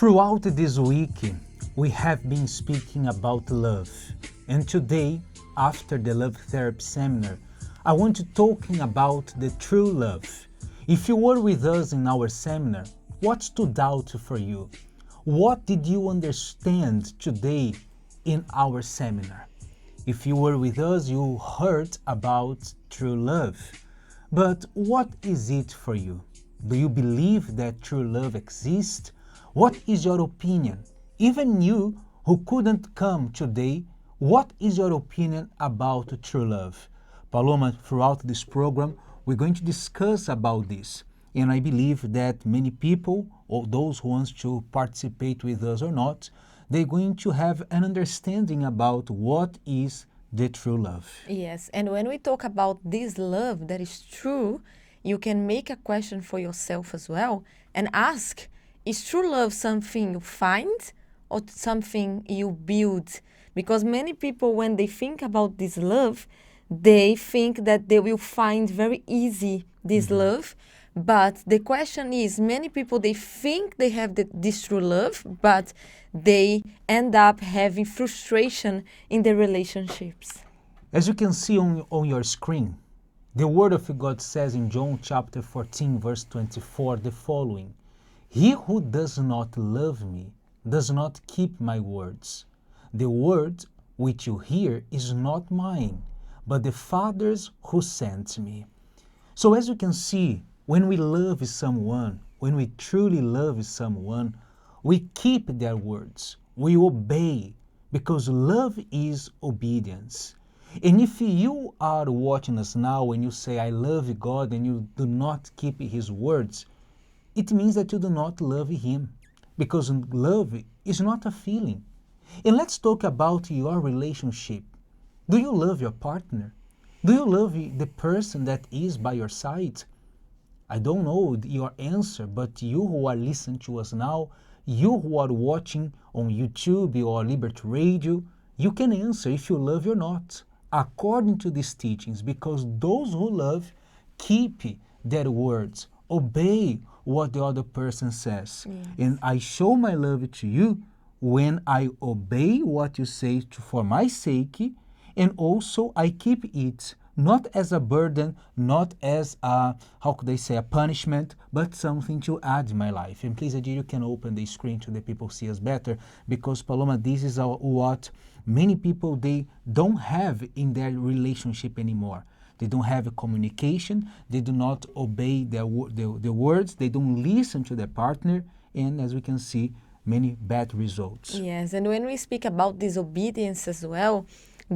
Throughout this week, we have been speaking about love. And today, after the Love Therapy Seminar, I want to talking about the true love. If you were with us in our seminar, what stood out for you? What did you understand today in our seminar? If you were with us, you heard about true love. But what is it for you? Do you believe that true love exists? What is your opinion? Even you who couldn't come today, what is your opinion about true love? Paloma, throughout this program, we're going to discuss about this. And I believe that many people, or those who want to participate with us or not, they're going to have an understanding about what is the true love. Yes, and when we talk about this love that is true, you can make a question for yourself as well and ask, is true love something you find or something you build? Because many people, when they think about this love, they think that they will find very easy this love. But the question is, many people, they think they have this true love, but they end up having frustration in their relationships. As you can see on your screen, the Word of God says in John chapter 14, verse 24, the following: He who does not love me does not keep my words. The word which you hear is not mine, but the Father's who sent me. So as you can see, when we love someone, when we truly love someone, we keep their words. We obey, because love is obedience. And if you are watching us now and you say, I love God, and you do not keep His words, it means that you do not love Him, because love is not a feeling. And let's talk about your relationship. Do you love your partner? Do you love the person that is by your side? I don't know your answer, but you who are listening to us now, you who are watching on YouTube or Liberty Radio, you can answer if you love or not, according to these teachings, because those who love keep their words, obey what the other person says. Yes. And I show my love to you when I obey what you say for my sake, and also I keep it not as a burden, not as a, how could I say, a punishment, but something to add in my life. And please, Adir, you can open the screen to the people see us better, because Paloma, this is what many people, they don't have in their relationship anymore. They don't have a communication, they do not obey their words, they don't listen to their partner, and as we can see, many bad results. Yes, and when we speak about disobedience as well,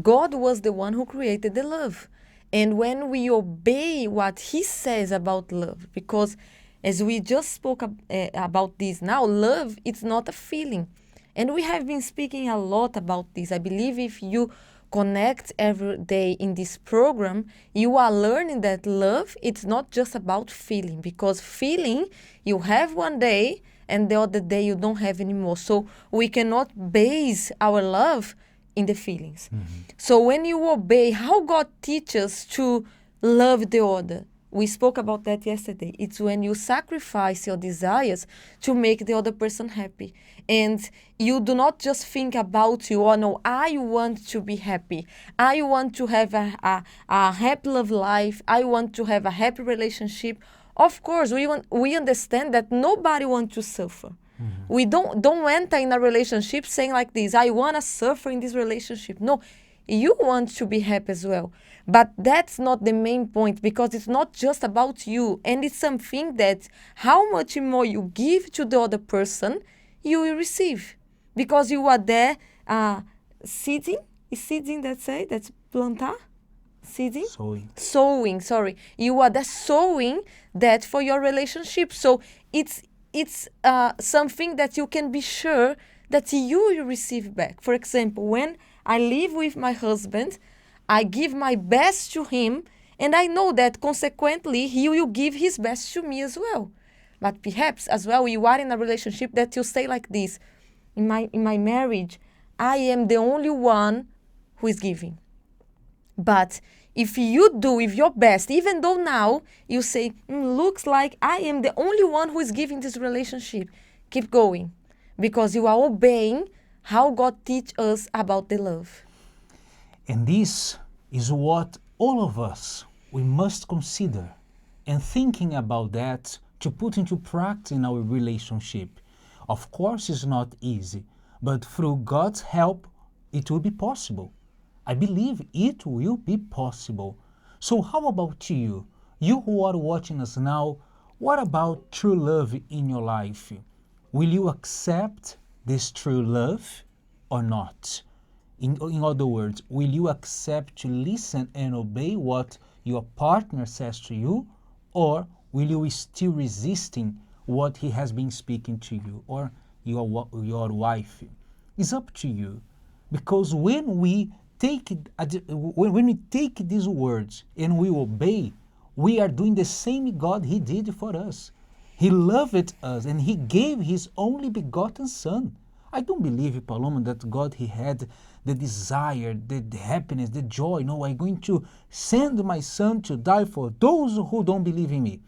God was the one who created the love. And when we obey what He says about love, because as we just spoke about this now, love, it's not a feeling. And we have been speaking a lot about this. I believe if you connect every day in this program, you are learning that love, it's not just about feeling, because feeling you have one day and the other day you don't have anymore. So we cannot base our love in the feelings. So when you obey how God teaches to love the other, we spoke about that yesterday. It's when you sacrifice your desires to make the other person happy. And you do not just think about you, oh no, I want to be happy. I want to have a happy love life. I want to have a happy relationship. Of course, we understand that nobody wants to suffer. We don't enter in a relationship saying like this, I want to suffer in this relationship. No, you want to be happy as well. But that's not the main point, because it's not just about you. And it's something that how much more you give to the other person, you will receive. Because you are there seeding. Is seeding that say? That's plantar? Seeding? Sowing, sorry. You are there sowing that for your relationship. So it's something that you can be sure that you will receive back. For example, when I live with my husband, I give my best to him, and I know that consequently he will give his best to me as well. But perhaps as well you are in a relationship that you say like this, in my marriage, I am the only one who is giving. But if you do with your best, even though now you say, looks like I am the only one who is giving this relationship, keep going. because you are obeying how God teach us about the love. And this is what all of us, we must consider and thinking about that to put into practice in our relationship. Of course, it's not easy, but through God's help, it will be possible. I believe it will be possible. So how about you? You who are watching us now, what about true love in your life? Will you accept this true love or not? In other words, will you accept to listen and obey what your partner says to you, or will you still resisting what he has been speaking to you or your wife? It's up to you, because when we take these words and we obey, we are doing the same God He did for us. He loved us and He gave His only begotten Son. I don't believe, Paloma, that God, He had the desire, the happiness, the joy. No, I'm going to send my Son to die for those who don't believe in me.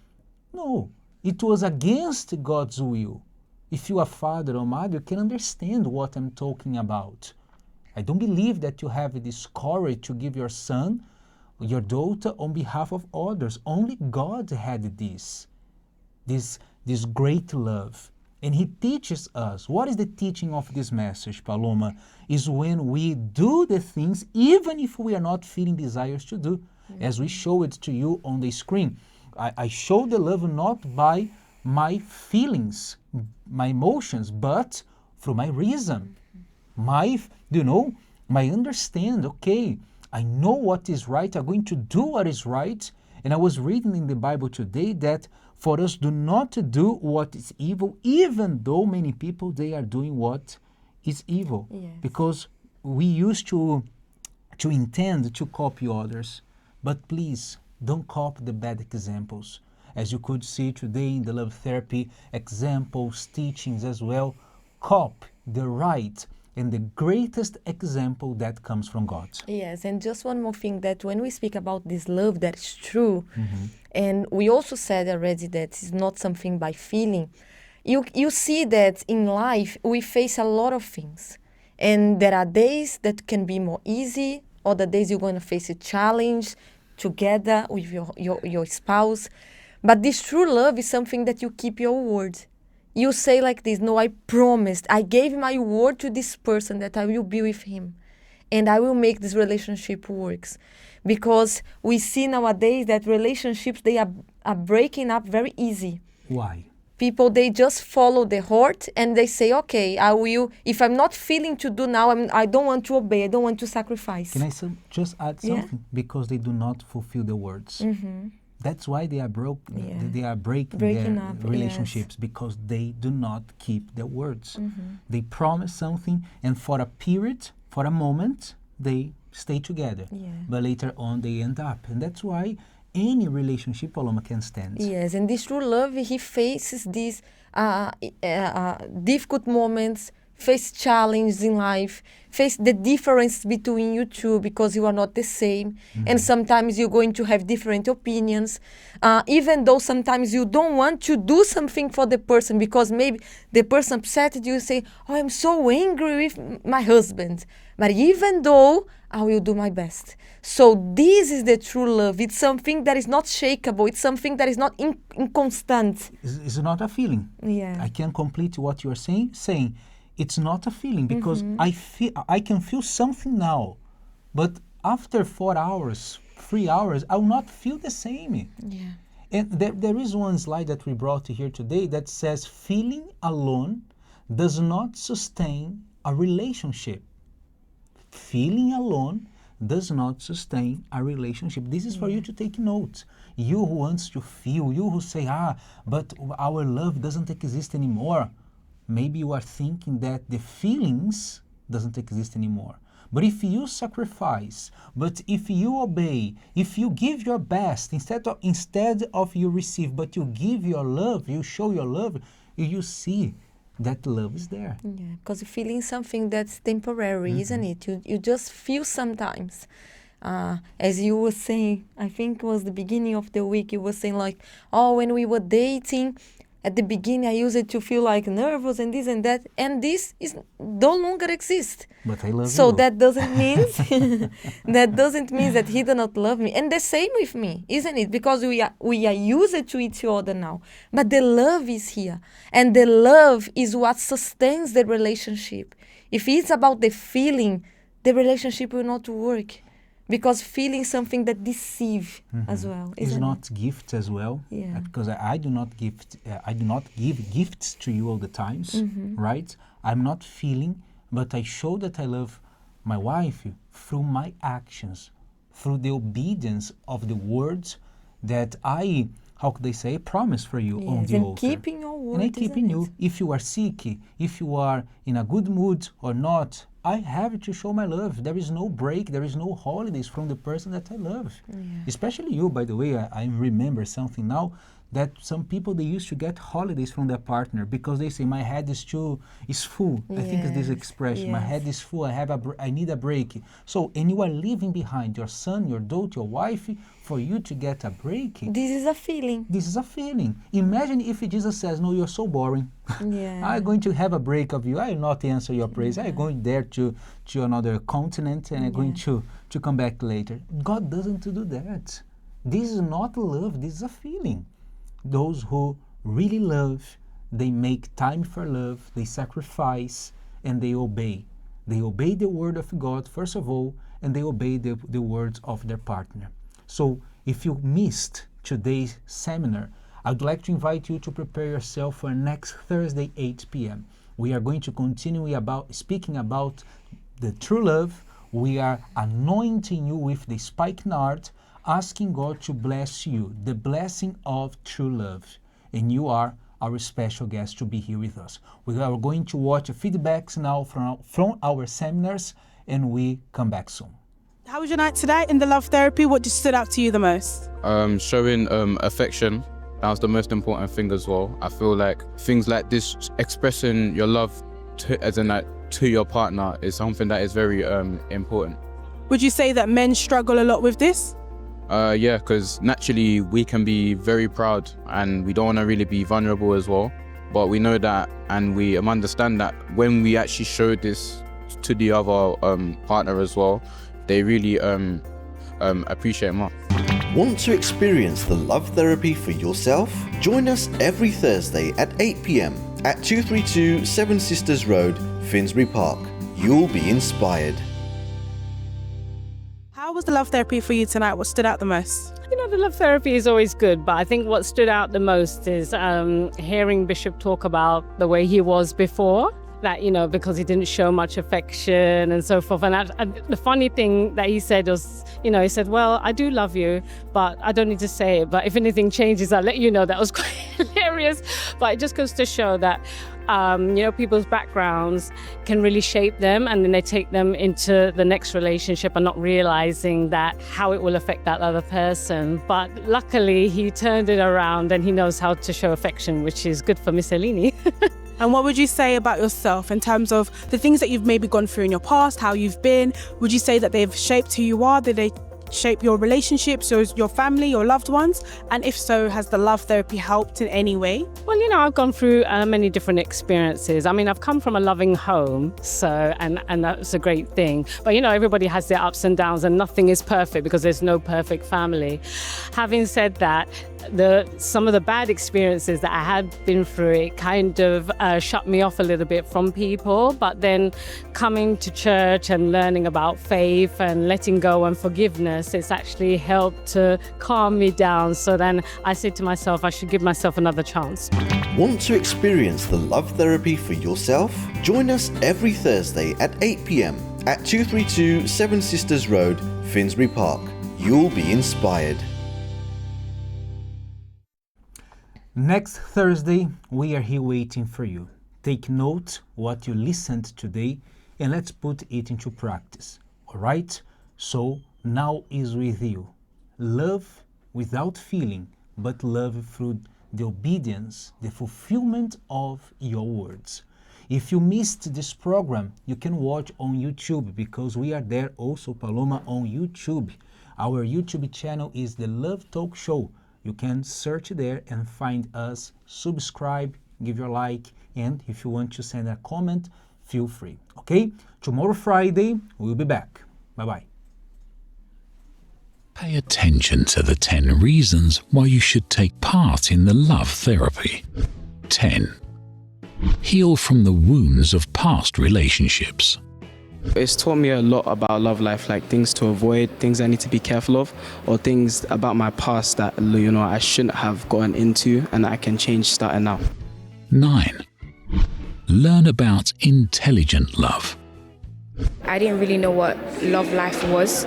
No, it was against God's will. If you are father or mother, you can understand what I'm talking about. I don't believe that you have this courage to give your son, your daughter on behalf of others. Only God had this great love. And He teaches us. What is the teaching of this message, Paloma? Is when we do the things even if we are not feeling desires to do. Mm-hmm. As we show it to you on the screen. I show the love not by my feelings, my emotions, but through my reason. My understand, okay, I know what is right, I'm going to do what is right. And I was reading in the Bible today that for us do not do what is evil, even though many people, they are doing what is evil. Yes. Because we used to intend to copy others. But please, don't copy the bad examples. As you could see today in the love therapy examples, teachings as well, copy the right and the greatest example that comes from God. Yes, and just one more thing, that when we speak about this love that is true, Mm-hmm. and we also said already that it's not something by feeling, you see that in life we face a lot of things. And there are days that can be more easy, other days you're going to face a challenge together with your spouse. But this true love is something that you keep your word. You say like this, no, I promised, I gave my word to this person that I will be with him and I will make this relationship works. Because we see nowadays that relationships, they are breaking up very easy. Why? People, they just follow the heart and they say, okay, I will, if I'm not feeling to do now, I don't want to obey, I don't want to sacrifice. Can I just add something? Yeah. Because they do not fulfill the words. Mm-hmm. That's why they are Yeah. they are breaking Breaking their up, relationships, because they do not keep their words. Mm-hmm. They promise something, and for a period, for a moment, they stay together. Yeah. But later on, they end up. And that's why any relationship, Paloma, can stand. Yes, and this true love, he faces these difficult moments, face challenges in life, face the difference between you two because you are not the same. Mm-hmm. And sometimes you're going to have different opinions, even though sometimes you don't want to do something for the person because maybe the person upset you, say, oh, I'm so angry with my husband. But even though I will do my best. So this is the true love. It's something that is not shakable. It's something that is not inconstant. It's not a feeling. Yeah. I can complete what you are saying. It's not a feeling because Mm-hmm. I can feel something now, but after 4 hours, 3 hours, I will not feel the same. Yeah. And there is one slide that we brought here today that says feeling alone does not sustain a relationship. Feeling alone does not sustain a relationship. This is for you to take note. You who wants to feel, you who say, but our love doesn't exist anymore. Maybe you are thinking that the feelings doesn't exist anymore. But if you sacrifice, but if you obey, if you give your best, instead of you receive, but you give your love, you show your love, you see that love is there. Yeah, because feeling something that's temporary, isn't it? You just feel sometimes. As you were saying, I think it was the beginning of the week, you were saying like, oh, when we were dating, At the beginning, I used it to feel like nervous and this is no longer exist. But I love So you. that doesn't mean that he does not love me. And the same with me, isn't it? Because we are used to each other now. But the love is here. And the love is what sustains the relationship. If it's about the feeling, the relationship will not work. Because feeling something that deceives as well. It's Isn't not gift as well. Yeah. Because I do not give gifts to you all the times, right? I'm not feeling, but I show that I love my wife through my actions, through the obedience of the words that I, how could they say, promise for you on Yes, the and altar. keeping your word. And I keep in isn't you. it? If you are sick, if you are in a good mood or not, I have to show my love. There is no break, there is no holidays from the person that I love. Especially you, by the way, I remember something now, that some people, they used to get holidays from their partner because they say, my head is full. I think it's this Yes, expression, my yes. head is full, I need a break. So, and you are leaving behind your son, your daughter, your wife, for you to get a break. This is a feeling. This is a feeling. Imagine if Jesus says, no, you're so boring. Yeah. I'm going to have a break of you. I will not answer your praise. I'm going there to another continent and I'm going to come back later. God doesn't do that. This is not love. This is a feeling. Those who really love, they make time for love, they sacrifice, and they obey. They obey the word of God, first of all, and they obey the words of their partner. So if you missed today's seminar, I'd like to invite you to prepare yourself for next Thursday, 8 p.m. We are going to continue speaking about the true love. We are anointing you with the spikenard, asking God to bless you, the blessing of true love. And you are our special guest to be here with us. We are going to watch feedbacks now from our seminars, and we come back soon. How was your night today in the love therapy? What just stood out to you the most? Showing affection. That was the most important thing as well. I feel like things like this, expressing your love to your partner, is something that is very important. Would you say that men struggle a lot with this? Yeah, because naturally we can be very proud and we don't want to really be vulnerable as well. But we know that, and we understand that when we actually show this to the other partner as well, they really appreciate more. Want to experience the love therapy for yourself? Join us every Thursday at 8 p.m. at 232 Seven Sisters Road, Finsbury Park. You'll be inspired. How was the love therapy for you tonight? What stood out the most? You know, the love therapy is always good, but I think what stood out the most is hearing Bishop talk about the way he was before. That, you know, because he didn't show much affection and so forth. And the funny thing that he said was, you know, he said, well, I do love you, but I don't need to say it. But if anything changes, I'll let you know. That was quite hilarious. But it just goes to show that, you know, people's backgrounds can really shape them, and then they take them into the next relationship and not realizing that how it will affect that other person. But luckily, he turned it around and he knows how to show affection, which is good for Miss Eleni. And what would you say about yourself in terms of the things that you've maybe gone through in your past, how you've been? Would you say that they've shaped who you are? Did they shape your relationships, your family, your loved ones? And if so, has the love therapy helped in any way? Well, you know, I've gone through many different experiences. I mean, I've come from a loving home, so and that's a great thing. But you know, everybody has their ups and downs, and nothing is perfect because there's no perfect family. Having said that, some of the bad experiences that I had been through, it kind of shut me off a little bit from people. But then coming to church and learning about faith and letting go and forgiveness, it's actually helped to calm me down. So then I said to myself, I should give myself another chance. Want to experience the love therapy for yourself? Join us every Thursday at 8 p.m. at 232 Seven Sisters Road, Finsbury Park. You'll be inspired. Next Thursday, we are here waiting for you. Take note what you listened today and let's put it into practice. All right? So now is with you. Love without feeling, but love through the obedience, the fulfillment of your words. If you missed this program, you can watch on YouTube because we are there also, Paloma, on YouTube. Our YouTube channel is The Love Talk Show. you can search there and find us, subscribe, give your like, and if you want to send a comment, feel free, okay? Tomorrow, Friday, we'll be back. Bye-bye. Pay attention to the 10 reasons why you should take part in the love therapy. 10. Heal from the wounds of past relationships. It's taught me a lot about love life, like things to avoid, things I need to be careful of, or things about my past that, you know, I shouldn't have gotten into and I can change starting now. 9. Learn about intelligent love. I didn't really know what love life was,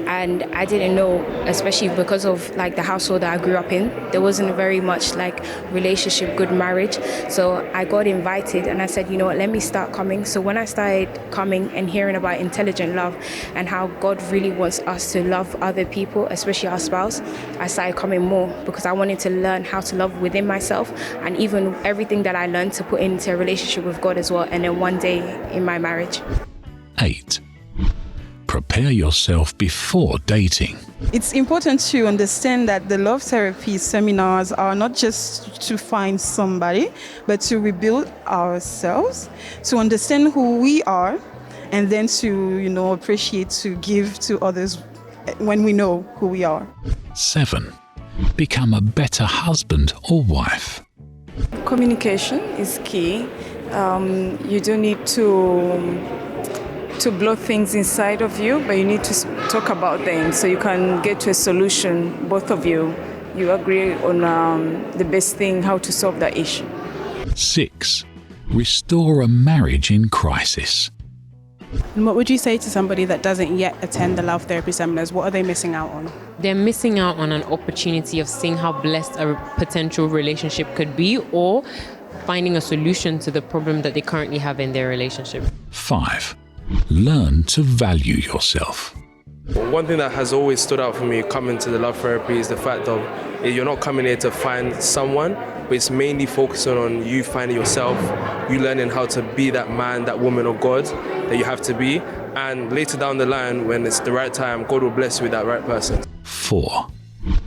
and I didn't know, especially because of like the household that I grew up in, there wasn't very much like relationship, good marriage. So I got invited and I said, you know what, let me start coming. So when I started coming and hearing about intelligent love and how God really wants us to love other people, especially our spouse, I started coming more because I wanted to learn how to love within myself, and even everything that I learned to put into a relationship with God as well, and then one day in my marriage. 8. Prepare yourself before dating. It's important to understand that the love therapy seminars are not just to find somebody, but to rebuild ourselves, to understand who we are, and then to, you know, appreciate, to give to others when we know who we are. 7. Become a better husband or wife. Communication is key. You don't need to blow things inside of you, but you need to talk about them so you can get to a solution. Both of you agree on the best thing, how to solve that issue. 6. Restore a marriage in crisis. And what would you say to somebody that doesn't yet attend the love therapy seminars? What are they missing out on? They're missing out on an opportunity of seeing how blessed a potential relationship could be, or finding a solution to the problem that they currently have in their relationship. 5. Learn to value yourself. One thing that has always stood out for me coming to the love therapy is the fact of you're not coming here to find someone, but it's mainly focusing on you finding yourself, you learning how to be that man, that woman of God that you have to be, and later down the line, when it's the right time, God will bless you with that right person. 4.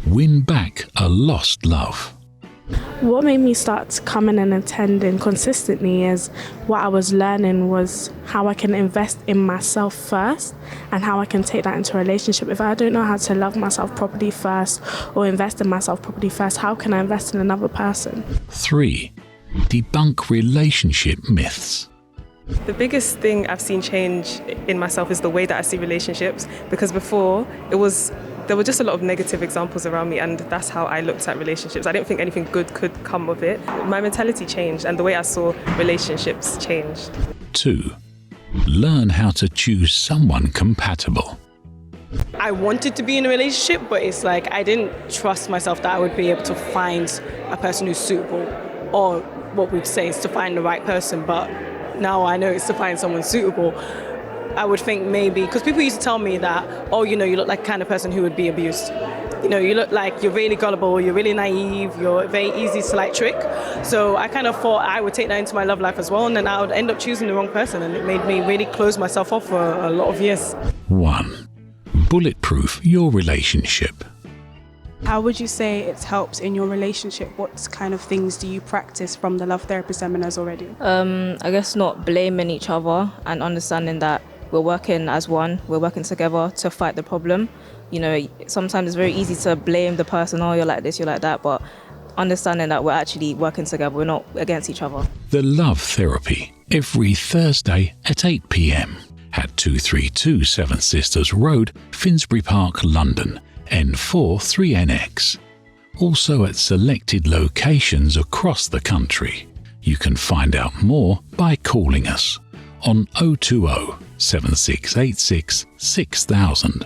Win back a lost love. What made me start coming and attending consistently is what I was learning was how I can invest in myself first and how I can take that into a relationship. If I don't know how to love myself properly first or invest in myself properly first, how can I invest in another person? 3. Debunk relationship myths. The biggest thing I've seen change in myself is the way that I see relationships, because before there were just a lot of negative examples around me, and that's how I looked at relationships. I didn't think anything good could come of it. My mentality changed and the way I saw relationships changed. 2. Learn how to choose someone compatible. I wanted to be in a relationship, but it's like I didn't trust myself that I would be able to find a person who's suitable, or what we'd say is to find the right person, but now I know it's to find someone suitable. I would think maybe, because people used to tell me that, oh, you know, you look like the kind of person who would be abused. You know, you look like you're really gullible, you're really naive, you're very easy to like trick. So I kind of thought I would take that into my love life as well, and then I would end up choosing the wrong person, and it made me really close myself off for a lot of years. 1. Bulletproof your relationship. How would you say it's helped in your relationship? What kind of things do you practice from the love therapy seminars already? I guess not blaming each other and understanding that we're working as one, we're working together to fight the problem. You know, sometimes it's very easy to blame the person, oh, you're like this, you're like that, but understanding that we're actually working together, we're not against each other. The Love Therapy, every Thursday at 8 p.m. at 232 Seven Sisters Road, Finsbury Park, London, N4 3NX. Also at selected locations across the country. You can find out more by calling us on 020 7686 6000.